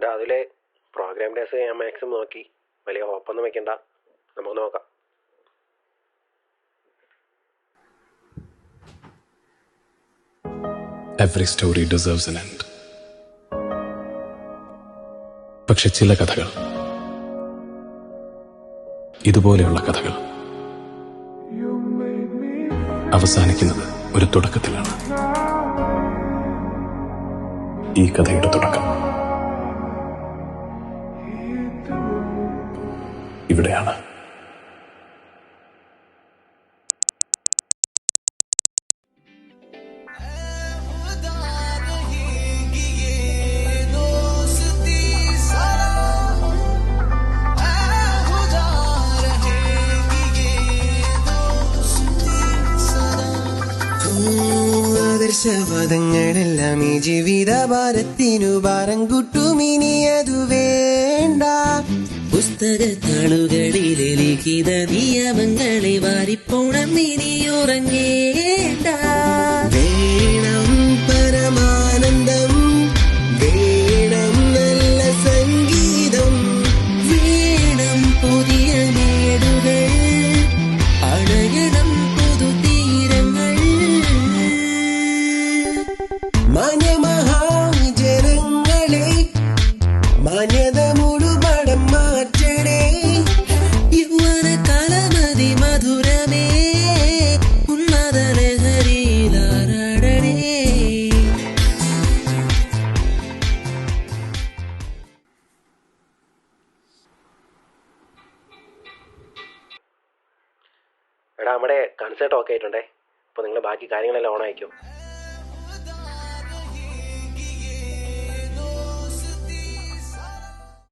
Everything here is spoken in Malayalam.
രാവിലെ പ്രോഗ്രാം ഡേയ്സ് ഞാൻ മാക്സിമം നോക്കി. വലിയ ഹോപ്പൊന്നും വെക്കണ്ട, നമുക്ക് നോക്കാം. Every story deserves an end. പക്ഷെ ചില കഥകൾ, ഇതുപോലെയുള്ള കഥകൾ അവസാനിക്കുന്നത് ഒരു തുടക്കത്തിലാണ്. ഈ കഥയുടെ തുടക്കം ഇവിടെയാണ്. ആദർശവാദങ്ങളെല്ലാം ഈ ജീവിത ഭാരത്തിനു ഭാരം കൂട്ടുമിനി അതു വേണ്ട. പുസ്തകത്താളുകളിലെ ലിഖിത നിയമങ്ങളെ വാരിപ്പോണം ഇനി ഉറങ്ങേണ്ട. വേണം പരമാനന്ദം, വേണം നല്ല സംഗീതം, വേണം പുതിയ നേടുകൾ, അണയണം പുതുതീരങ്ങൾ. മാന്യമഹാജനങ്ങളെ മാന്യത മുഴുവടം മാറ്റണേ. യൗവന കാലമതി മധുരമേ ഉന്മത ലഹരിയിലാറാടണേ. എടാ, നമ്മുടെ കൺസേർട്ട് ഓക്കെ ആയിട്ടുണ്ടേ. അപ്പോൾ നിങ്ങൾ ബാക്കി കാര്യങ്ങളെല്ലാം ഓൺ ആയിക്കോ.